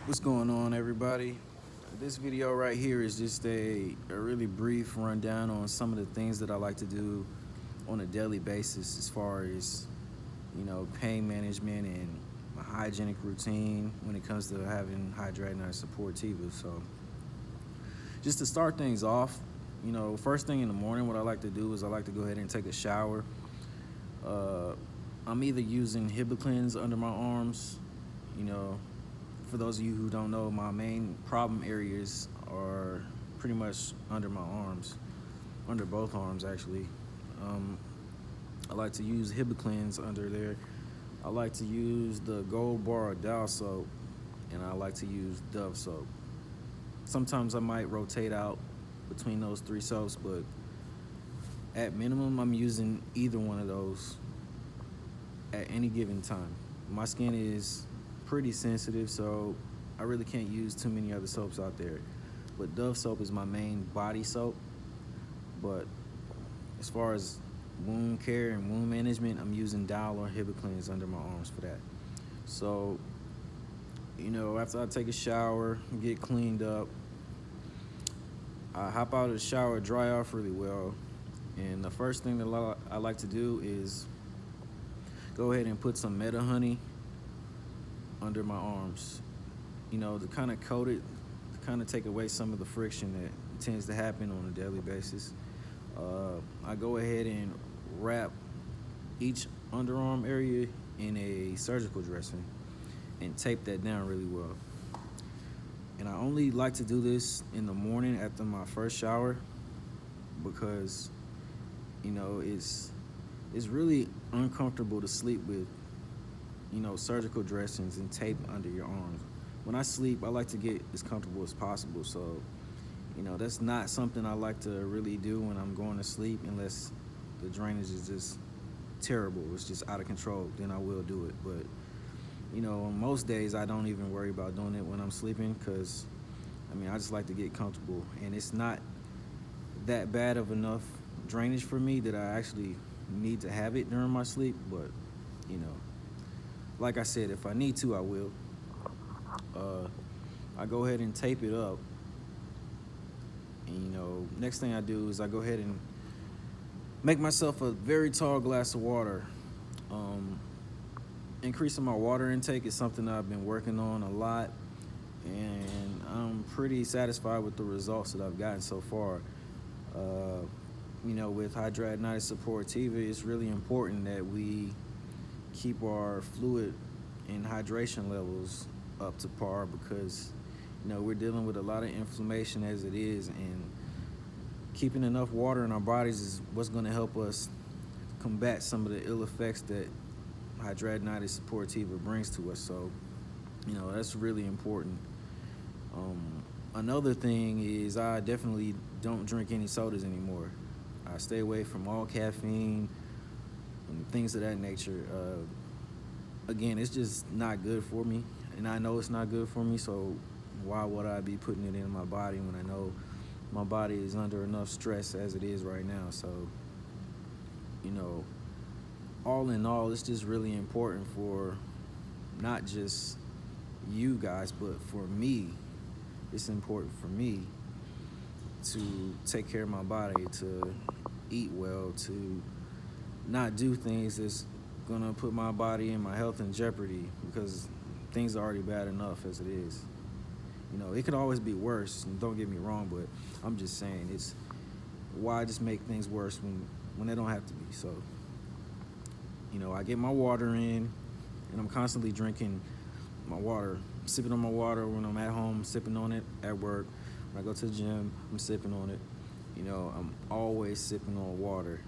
What's going on, everybody? This video right here is just a really brief rundown on some of the things that I like to do on a daily basis as far as, pain management and my hygienic routine when it comes to having hidradenitis suppurativa. So just to start things off, first thing in the morning, what I like to do is I like to go ahead and take a shower. Uh, I'm either using Hibiclens under my arms, you know, for those of you who don't know, my main problem areas are pretty much under my arms, under both arms actually. Um, I like to use Hibiclens under there. I like to use the Gold Bar Dow soap, and I like to use Dove soap. Sometimes I might rotate out between those three soaps, but at minimum, I'm using either one of those at any given time. My skin is pretty sensitive, so I really can't use too many other soaps out there. But Dove soap is my main body soap. But as far as wound care and wound management, I'm using Dial or Hibiclens under my arms for that. So, after I take a shower, get cleaned up, I hop out of the shower, dry off really well. And the first thing that I like to do is go ahead and put some Meta Honey under my arms, to kind of coat it, to kind of take away some of the friction that tends to happen on a daily basis. I go ahead and wrap each underarm area in a surgical dressing and tape that down really well. And I only like to do this in the morning after my first shower because, it's really uncomfortable to sleep with, surgical dressings and tape under your arms. When I sleep, I like to get as comfortable as possible. So, that's not something I like to really do when I'm going to sleep unless the drainage is just terrible. It's just out of control. Then I will do it. But, on most days, I don't even worry about doing it when I'm sleeping because, I just like to get comfortable. And it's not that bad of enough drainage for me that I actually need to have it during my sleep. But, you know, like I said, if I need to, I will. I go ahead and tape it up. And, next thing I do is I go ahead and make myself a very tall glass of water. Increasing my water intake is something that I've been working on a lot, and I'm pretty satisfied with the results that I've gotten so far. With hidradenitis suppurativa, it's really important that we keep our fluid and hydration levels up to par because, we're dealing with a lot of inflammation as it is, and keeping enough water in our bodies is what's going to help us combat some of the ill effects that hidradenitis suppurativa brings to us. So, that's really important. Another thing is I definitely don't drink any sodas anymore. I stay away from all caffeine and things of that nature. Again, it's just not good for me, and I know it's not good for me, so why would I be putting it in my body when I know my body is under enough stress as it is right now? So, all in all, it's just really important for not just you guys, but for me. It's important for me to take care of my body, to eat well, to not do things that's gonna put my body and my health in jeopardy because things are already bad enough as it is. It could always be worse, and don't get me wrong, but I'm just saying, it's why just make things worse when they don't have to be. So, I get my water in, and I'm constantly drinking my water, sipping on my water when I'm at home, sipping on it at work. When I go to the gym, I'm sipping on it. I'm always sipping on water,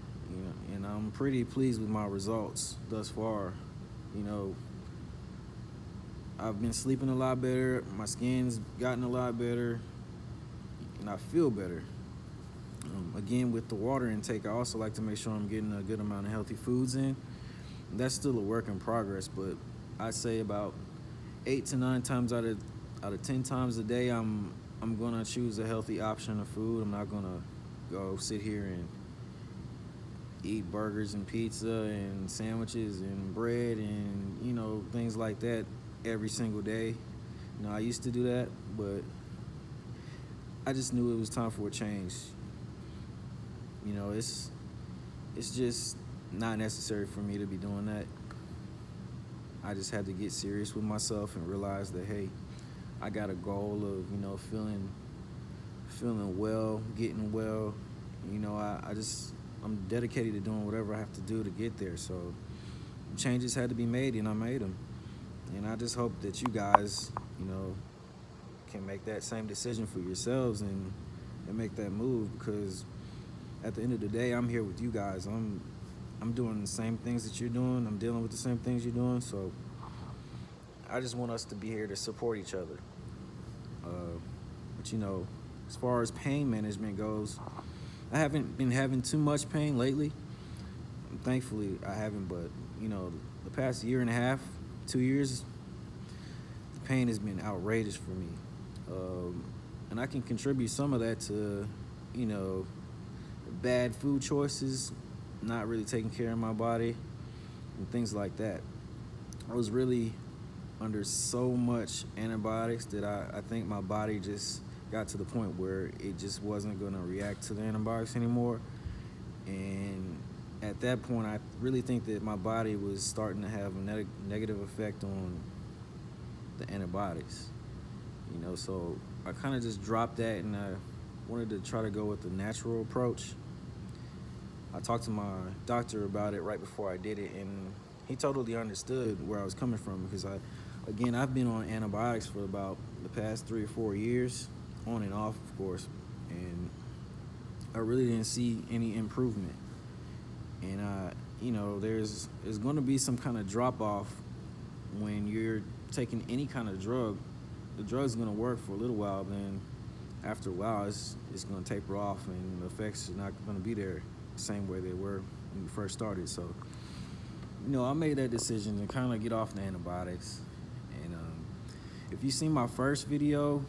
and I'm pretty pleased with my results thus far. I've been sleeping a lot better, my skin's gotten a lot better, and I feel better. Again, with the water intake, I also like to make sure I'm getting a good amount of healthy foods in. That's still a work in progress, but I'd say about 8 to 9 times out of 10 times a day, I'm gonna choose a healthy option of food. I'm not gonna go sit here and eat burgers and pizza and sandwiches and bread and things like that every single day. I used to do that, but I just knew it was time for a change. It's just not necessary for me to be doing that. I just had to get serious with myself and realize that, hey, I got a goal of, feeling well, getting well. I'm dedicated to doing whatever I have to do to get there. So changes had to be made, and I made them. And I just hope that you guys, can make that same decision for yourselves and make that move, because at the end of the day, I'm here with you guys. I'm doing the same things that you're doing. I'm dealing with the same things you're doing. So I just want us to be here to support each other. But as far as pain management goes, I haven't been having too much pain lately. Thankfully, I haven't. But the past year and a half, 2 years, the pain has been outrageous for me. And I can contribute some of that to, bad food choices, not really taking care of my body, and things like that. I was really under so much antibiotics that I think my body just got to the point where it just wasn't going to react to the antibiotics anymore. And at that point, I really think that my body was starting to have a negative effect on the antibiotics. So I kind of just dropped that, and I wanted to try to go with the natural approach. I talked to my doctor about it right before I did it, and he totally understood where I was coming from, because I've been on antibiotics for about the past 3 or 4 years, on and off, of course, and I really didn't see any improvement. And there's going to be some kind of drop off when you're taking any kind of drug. The drug's going to work for a little while, then after a while, it's going to taper off, and the effects are not going to be there the same way they were when you first started. So, I made that decision to kind of get off the antibiotics. And if you see my first few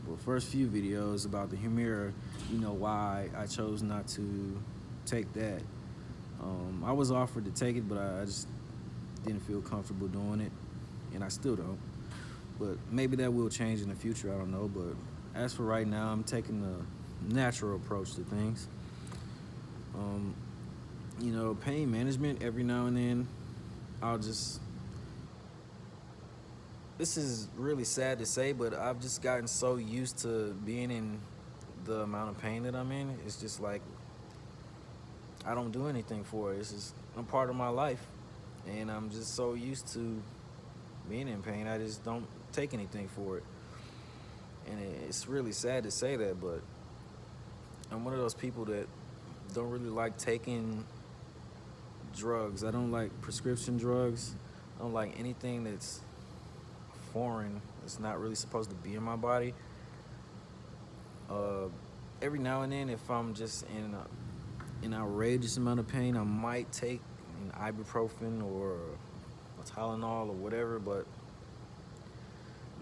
videos about the Humira, you know why I chose not to take that. I was offered to take it, but I just didn't feel comfortable doing it, and I still don't. But maybe that will change in the future, I don't know. But as for right now, I'm taking the natural approach to things. Pain management, every now and then, this is really sad to say, but I've just gotten so used to being in the amount of pain that I'm in. It's just like, I don't do anything for it. It's just a part of my life. And I'm just so used to being in pain, I just don't take anything for it. And it's really sad to say that, but I'm one of those people that don't really like taking drugs. I don't like prescription drugs. I don't like anything that's foreign. It's not really supposed to be in my body. Every now and then, if I'm just in an outrageous amount of pain, I might take an ibuprofen or a Tylenol or whatever, but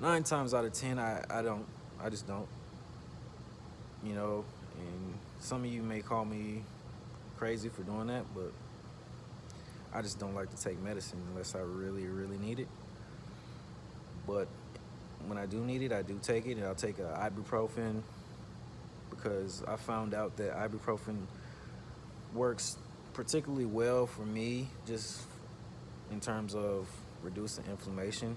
9 times out of 10, I just don't. And some of you may call me crazy for doing that, but I just don't like to take medicine unless I really, really need it. But when I do need it, I do take it, and I'll take a ibuprofen, because I found out that ibuprofen works particularly well for me, just in terms of reducing inflammation.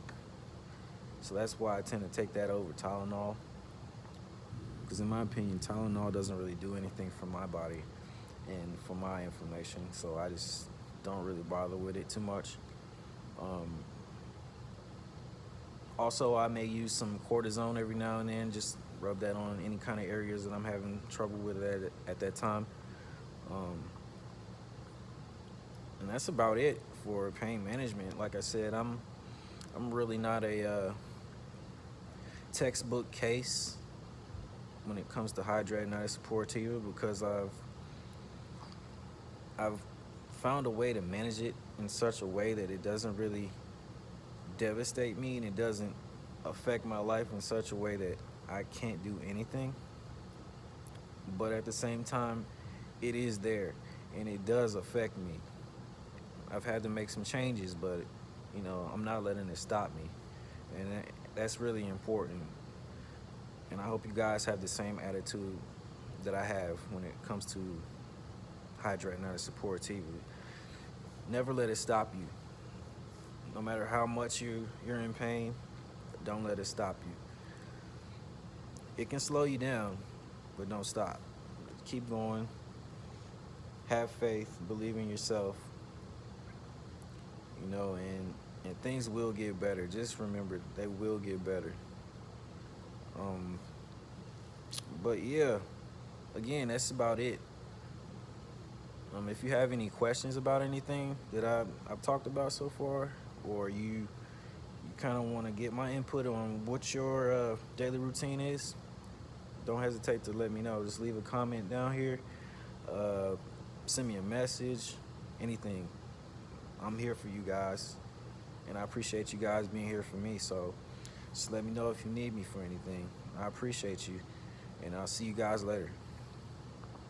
So that's why I tend to take that over Tylenol, because in my opinion, Tylenol doesn't really do anything for my body and for my inflammation. So I just don't really bother with it too much. Also, I may use some cortisone every now and then, just rub that on any kind of areas that I'm having trouble with at that time. And that's about it for pain management. Like I said, I'm really not a textbook case when it comes to hidradenitis suppurativa, because I've found a way to manage it in such a way that it doesn't really devastate me, and it doesn't affect my life in such a way that I can't do anything. But at the same time, it is there, and it does affect me. I've had to make some changes, but I'm not letting it stop me. That's really important. And I hope you guys have the same attitude that I have when it comes to hidradenitis suppurativa. Never let it stop you. No matter how much you're in pain, don't let it stop you. It can slow you down, but don't stop. Keep going. Have faith, believe in yourself, and things will get better. Just remember, they will get better. But yeah, again, that's about it. If you have any questions about anything that I've talked about so far, or you kind of want to get my input on what your daily routine is, don't hesitate to let me know. Just leave a comment down here. Send me a message, anything. I'm here for you guys, and I appreciate you guys being here for me. So just let me know if you need me for anything. I appreciate you, and I'll see you guys later.